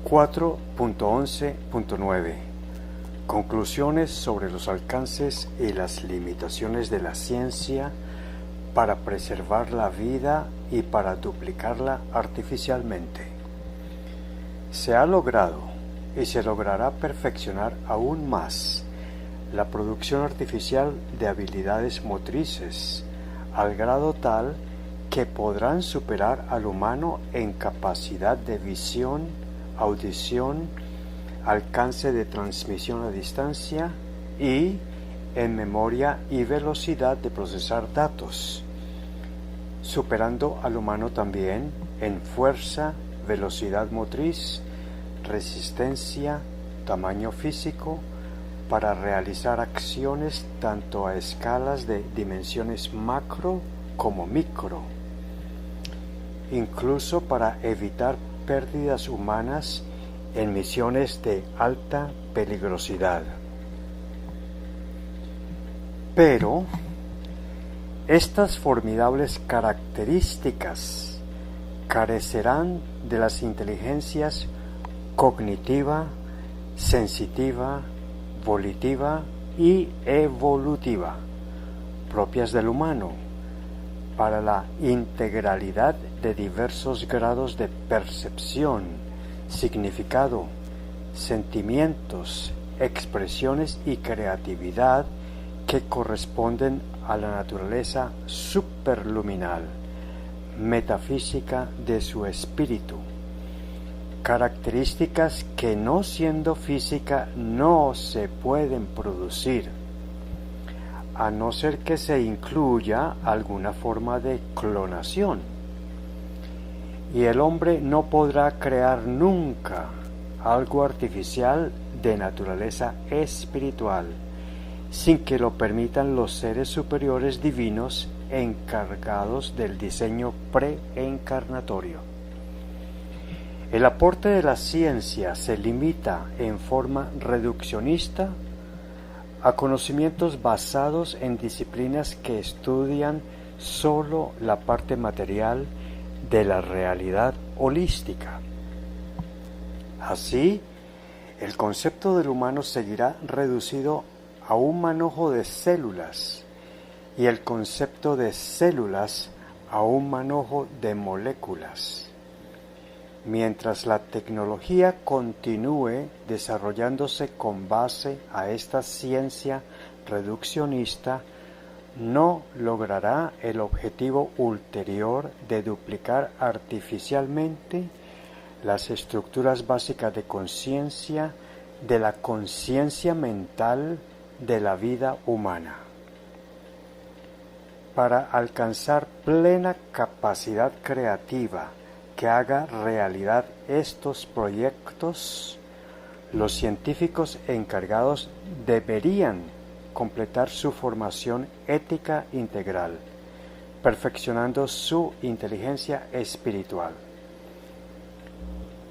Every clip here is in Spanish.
4.11.9 Conclusiones sobre los alcances y las limitaciones de la ciencia para preservar la vida y para duplicarla artificialmente. Se ha logrado y se logrará perfeccionar aún más la producción artificial de habilidades motrices, al grado tal que podrán superar al humano en capacidad de visión, audición, alcance de transmisión a distancia y en memoria y velocidad de procesar datos, superando al humano también en fuerza, velocidad motriz, resistencia, tamaño físico, para realizar acciones tanto a escalas de dimensiones macro como micro, incluso para evitar pérdidas humanas en misiones de alta peligrosidad. Pero estas formidables características carecerán de las inteligencias cognitiva, sensitiva, volitiva y evolutiva propias del humano para la integralidad de diversos grados de percepción, significado, sentimientos, expresiones y creatividad que corresponden a la naturaleza superluminal, metafísica de su espíritu, características que no siendo física no se pueden producir, a no ser que se incluya alguna forma de clonación. Y el hombre no podrá crear nunca algo artificial de naturaleza espiritual, sin que lo permitan los seres superiores divinos encargados del diseño preencarnatorio. El aporte de la ciencia se limita en forma reduccionista a conocimientos basados en disciplinas que estudian solo la parte material de la realidad holística. Así, el concepto del humano seguirá reducido a un manojo de células y el concepto de células a un manojo de moléculas. Mientras la tecnología continúe desarrollándose con base a esta ciencia reduccionista, no logrará el objetivo ulterior de duplicar artificialmente las estructuras básicas de conciencia de la conciencia mental de la vida humana. Para alcanzar plena capacidad creativa que haga realidad estos proyectos, los científicos encargados deberían completar su formación ética integral, perfeccionando su inteligencia espiritual,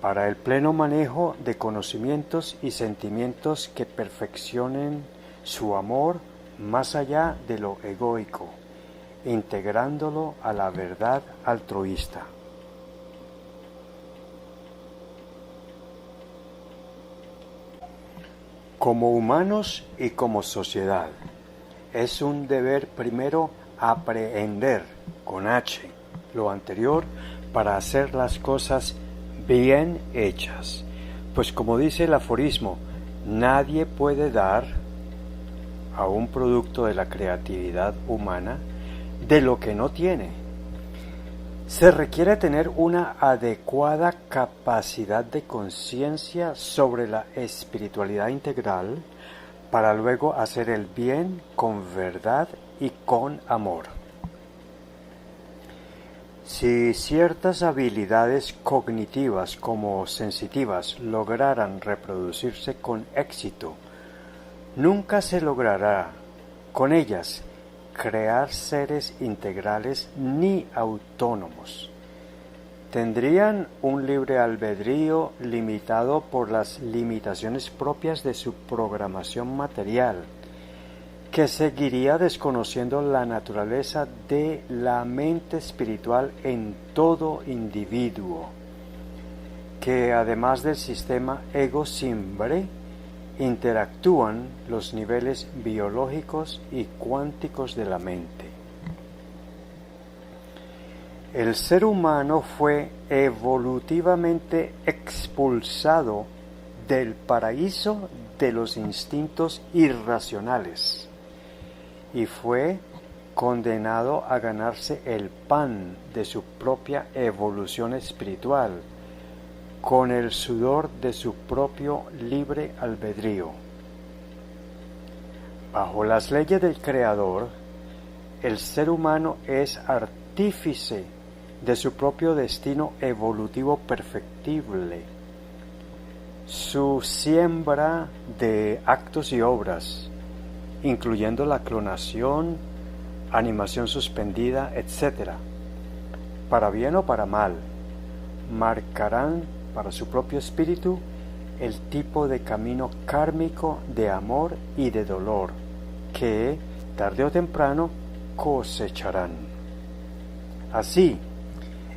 para el pleno manejo de conocimientos y sentimientos que perfeccionen su amor más allá de lo egoico, integrándolo a la verdad altruista. Como humanos y como sociedad, es un deber primero aprehender, con H, lo anterior para hacer las cosas bien hechas. Pues como dice el aforismo, nadie puede dar a un producto de la creatividad humana de lo que no tiene. Se requiere tener una adecuada capacidad de conciencia sobre la espiritualidad integral para luego hacer el bien con verdad y con amor. Si ciertas habilidades cognitivas como sensitivas lograran reproducirse con éxito, nunca se logrará con ellas crear seres integrales ni autónomos. Tendrían un libre albedrío limitado por las limitaciones propias de su programación material, que seguiría desconociendo la naturaleza de la mente espiritual en todo individuo. que además del sistema ego-simbre, interactúan los niveles biológicos y cuánticos de la mente. El ser humano fue evolutivamente expulsado del paraíso de los instintos irracionales y fue condenado a ganarse el pan de su propia evolución espiritual con el sudor de su propio libre albedrío. Bajo las leyes del Creador, el ser humano es artífice de su propio destino evolutivo perfectible. Su siembra de actos y obras, incluyendo la clonación, animación suspendida, etc., para bien o para mal, marcarán para su propio espíritu el tipo de camino kármico de amor y de dolor que, tarde o temprano, cosecharán. Así,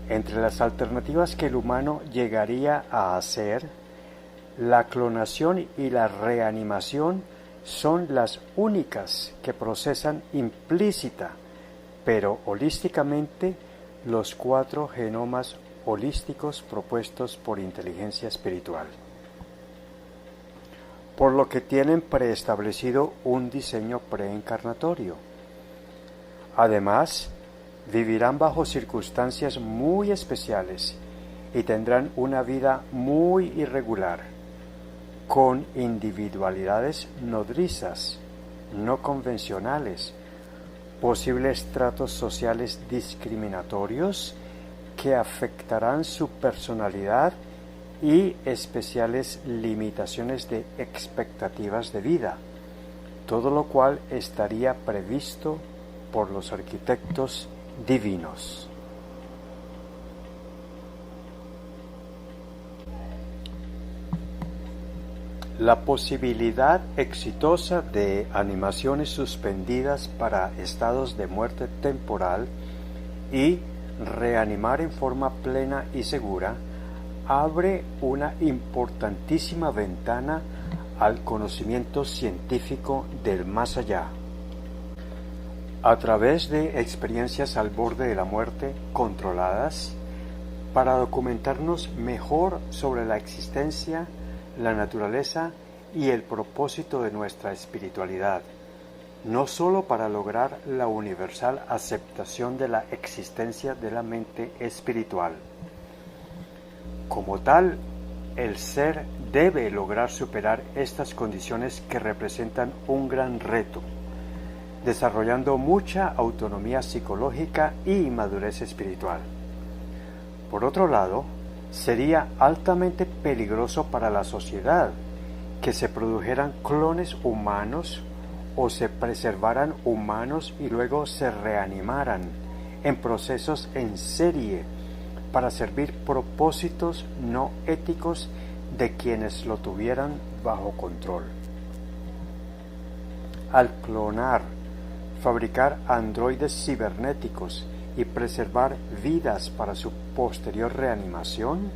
entre las alternativas que el humano llegaría a hacer, la clonación y la reanimación son las únicas que procesan implícita, pero holísticamente, los 4 genomas holísticos propuestos por inteligencia espiritual, por lo que tienen preestablecido un diseño preencarnatorio. Además, vivirán bajo circunstancias muy especiales y tendrán una vida muy irregular, con individualidades nodrizas, no convencionales, posibles tratos sociales discriminatorios que afectarán su personalidad y especiales limitaciones de expectativas de vida, todo lo cual estaría previsto por los arquitectos divinos. La posibilidad exitosa de animaciones suspendidas para estados de muerte temporal y reanimar en forma plena y segura abre una importantísima ventana al conocimiento científico del más allá. A través de experiencias al borde de la muerte controladas, para documentarnos mejor sobre la existencia, la naturaleza y el propósito de nuestra espiritualidad, no sólo para lograr la universal aceptación de la existencia de la mente espiritual. Como tal, el ser debe lograr superar estas condiciones que representan un gran reto, desarrollando mucha autonomía psicológica y madurez espiritual. Por otro lado, sería altamente peligroso para la sociedad que se produjeran clones humanos o se preservaran humanos y luego se reanimaran en procesos en serie para servir propósitos no éticos de quienes lo tuvieran bajo control. Al clonar, fabricar androides cibernéticos y preservar vidas para su posterior reanimación,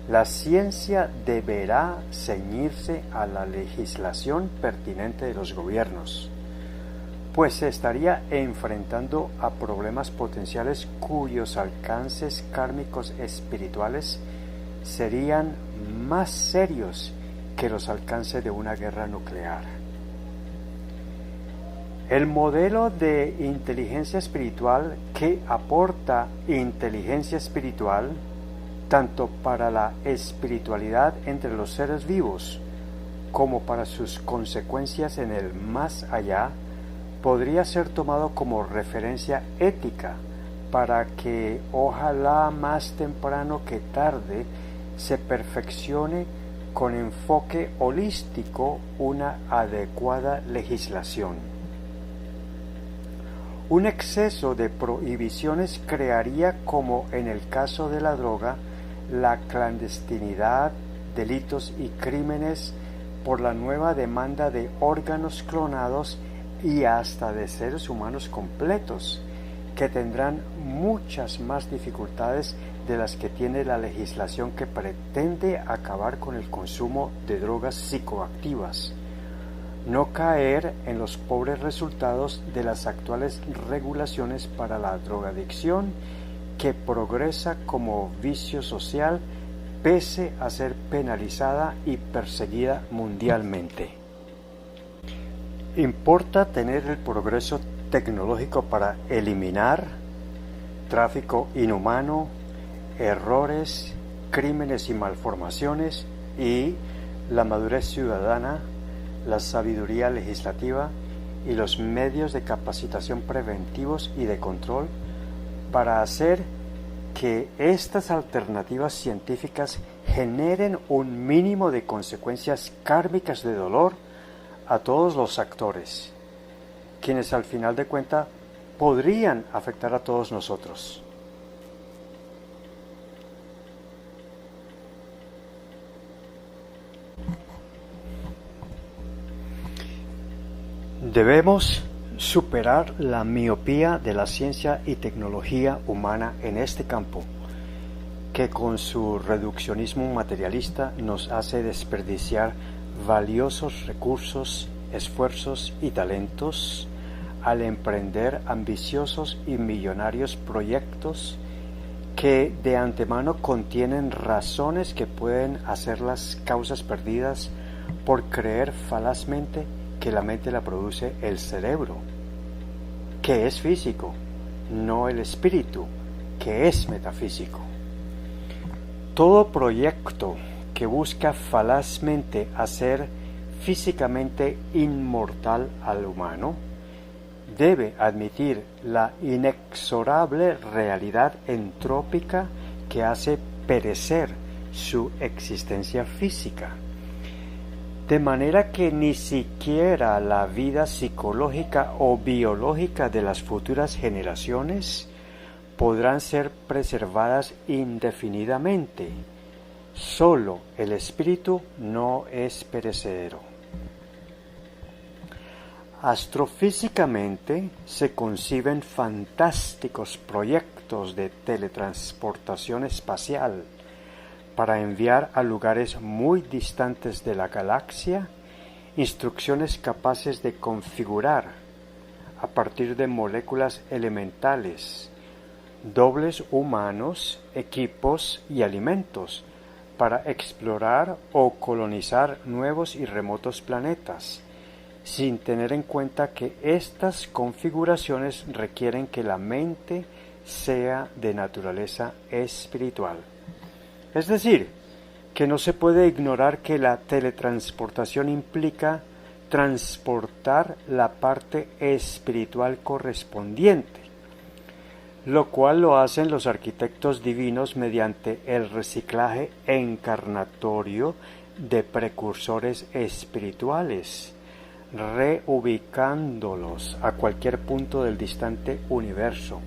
la ciencia deberá ceñirse a la legislación pertinente de los gobiernos, pues se estaría enfrentando a problemas potenciales cuyos alcances kármicos espirituales serían más serios que los alcances de una guerra nuclear. El modelo de inteligencia espiritual que aporta inteligencia espiritual tanto para la espiritualidad entre los seres vivos como para sus consecuencias en el más allá podría ser tomado como referencia ética para que ojalá más temprano que tarde se perfeccione con enfoque holístico una adecuada legislación. Un exceso de prohibiciones crearía, como en el caso de la droga, la clandestinidad, delitos y crímenes por la nueva demanda de órganos clonados y hasta de seres humanos completos, que tendrán muchas más dificultades de las que tiene la legislación que pretende acabar con el consumo de drogas psicoactivas. No caer en los pobres resultados de las actuales regulaciones para la drogadicción, que progresa como vicio social pese a ser penalizada y perseguida mundialmente. Importa tener el progreso tecnológico para eliminar tráfico inhumano, errores, crímenes y malformaciones, y la madurez ciudadana, la sabiduría legislativa y los medios de capacitación preventivos y de control para hacer que estas alternativas científicas generen un mínimo de consecuencias kármicas de dolor a todos los actores, quienes al final de cuentas podrían afectar a todos nosotros. Debemos superar la miopía de la ciencia y tecnología humana en este campo, que con su reduccionismo materialista nos hace desperdiciar valiosos recursos, esfuerzos y talentos al emprender ambiciosos y millonarios proyectos que de antemano contienen razones que pueden hacer las causas perdidas por creer falazmente que la mente la produce el cerebro, que es físico, no el espíritu, que es metafísico. Todo proyecto que busca falazmente hacer físicamente inmortal al humano debe admitir la inexorable realidad entrópica que hace perecer su existencia física, de manera que ni siquiera la vida psicológica o biológica de las futuras generaciones podrán ser preservadas indefinidamente. Solo el espíritu no es perecedero. Astrofísicamente se conciben fantásticos proyectos de teletransportación espacial para enviar a lugares muy distantes de la galaxia instrucciones capaces de configurar, a partir de moléculas elementales, dobles humanos, equipos y alimentos para explorar o colonizar nuevos y remotos planetas, sin tener en cuenta que estas configuraciones requieren que la mente sea de naturaleza espiritual. Es decir, que no se puede ignorar que la teletransportación implica transportar la parte espiritual correspondiente, lo cual lo hacen los arquitectos divinos mediante el reciclaje encarnatorio de precursores espirituales, reubicándolos a cualquier punto del distante universo.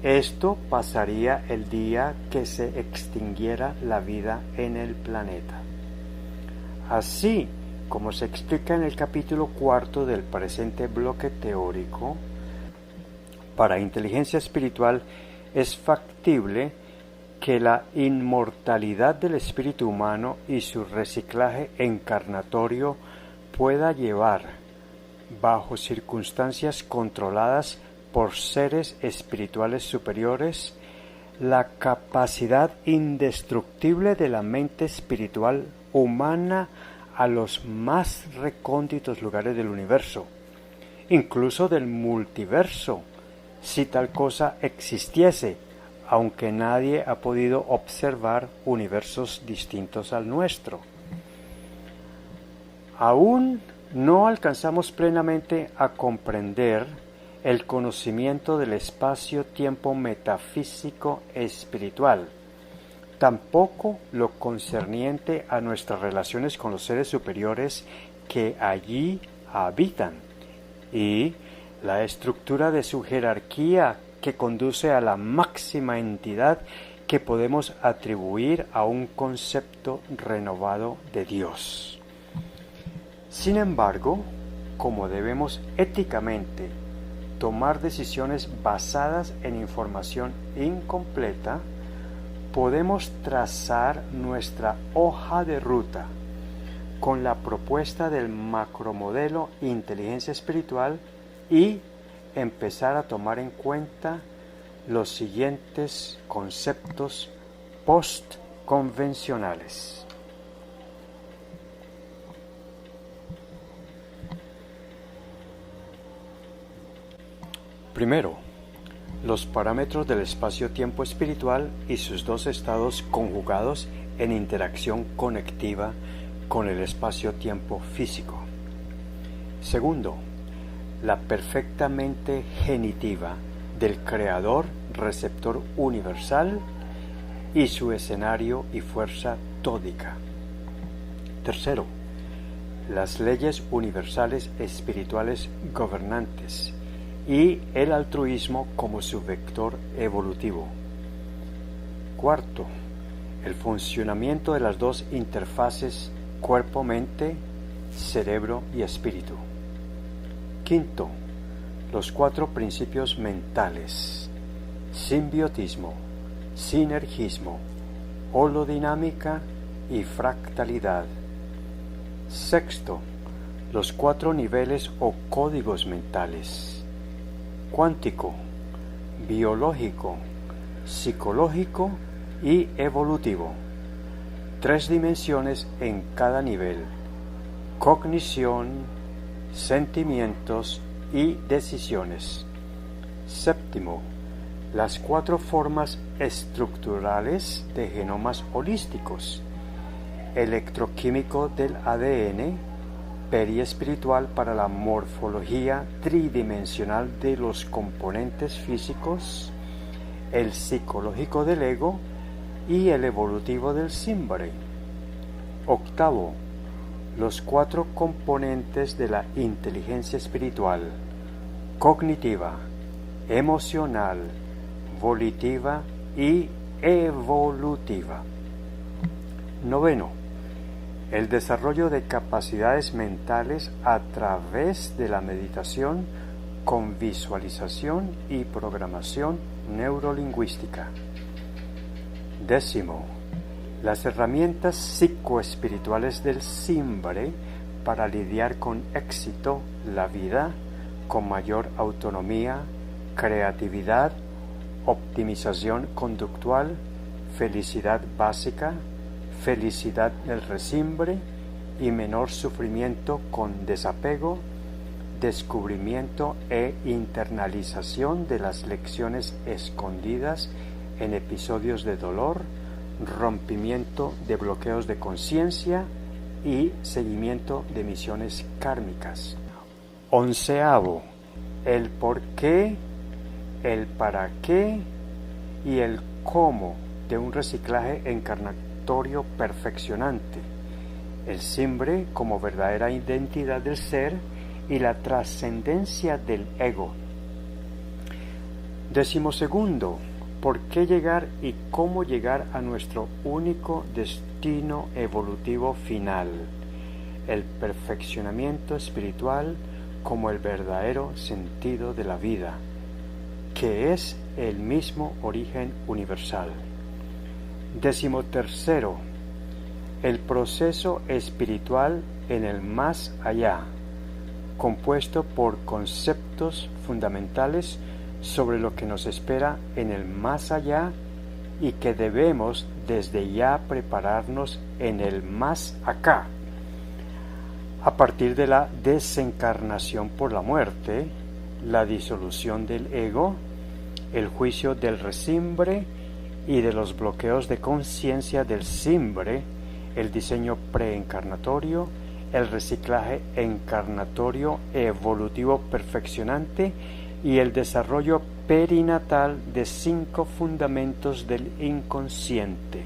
Esto pasaría el día que se extinguiera la vida en el planeta. Así como se explica en el capítulo 4 del presente bloque teórico, para inteligencia espiritual es factible que la inmortalidad del espíritu humano y su reciclaje encarnatorio pueda llevar, bajo circunstancias controladas por seres espirituales superiores, la capacidad indestructible de la mente espiritual humana a los más recónditos lugares del universo, incluso del multiverso, si tal cosa existiese, aunque nadie ha podido observar universos distintos al nuestro. Aún no alcanzamos plenamente a comprender el conocimiento del espacio-tiempo metafísico espiritual, tampoco lo concerniente a nuestras relaciones con los seres superiores que allí habitan, y la estructura de su jerarquía que conduce a la máxima entidad que podemos atribuir a un concepto renovado de Dios. Sin embargo, como debemos éticamente tomar decisiones basadas en información incompleta, podemos trazar nuestra hoja de ruta con la propuesta del macromodelo inteligencia espiritual y empezar a tomar en cuenta los siguientes conceptos postconvencionales. Primero, los parámetros del espacio-tiempo espiritual y sus dos estados conjugados en interacción conectiva con el espacio-tiempo físico. Segundo, la perfecta mente genitiva del creador-receptor universal y su escenario y fuerza tódica. Tercero, las leyes universales espirituales gobernantes y el altruismo como su vector evolutivo. Cuarto, el funcionamiento de las dos interfaces cuerpo-mente, cerebro y espíritu. Quinto, los 4 principios mentales: simbiotismo, sinergismo, holodinámica y fractalidad. Sexto, los 4 niveles o códigos mentales: cuántico, biológico, psicológico y evolutivo. 3 dimensiones en cada nivel: cognición, sentimientos y decisiones. Séptimo, las 4 formas estructurales de genomas holísticos: electroquímico del ADN, periespiritual para la morfología tridimensional de los componentes físicos, el psicológico del ego y el evolutivo del Simbre. Octavo, los 4 componentes de la inteligencia espiritual: cognitiva, emocional, volitiva y evolutiva. Noveno, el desarrollo de capacidades mentales a través de la meditación con visualización y programación neurolingüística. Décimo, las herramientas psicoespirituales del Simbre para lidiar con éxito la vida con mayor autonomía, creatividad, optimización conductual, felicidad básica, felicidad del resimbre y menor sufrimiento con desapego, descubrimiento e internalización de las lecciones escondidas en episodios de dolor, rompimiento de bloqueos de conciencia y seguimiento de misiones kármicas. Onceavo, el por qué, el para qué y el cómo de un reciclaje encarnatorio perfeccionante, el Simbre como verdadera identidad del ser y la trascendencia del ego. 12º, ¿por qué llegar y cómo llegar a nuestro único destino evolutivo final? El perfeccionamiento espiritual como el verdadero sentido de la vida, que es el mismo origen universal. 13º, el proceso espiritual en el más allá, compuesto por conceptos fundamentales sobre lo que nos espera en el más allá y que debemos desde ya prepararnos en el más acá. A partir de la desencarnación por la muerte, la disolución del ego, el juicio del resimbre y de los bloqueos de conciencia del Simbre, el diseño preencarnatorio, el reciclaje encarnatorio evolutivo perfeccionante y el desarrollo perinatal de 5 fundamentos del inconsciente,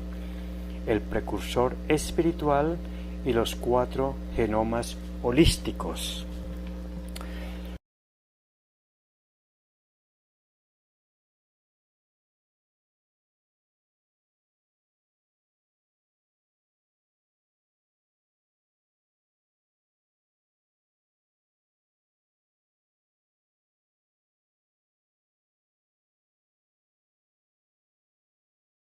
el precursor espiritual y los 4 genomas holísticos.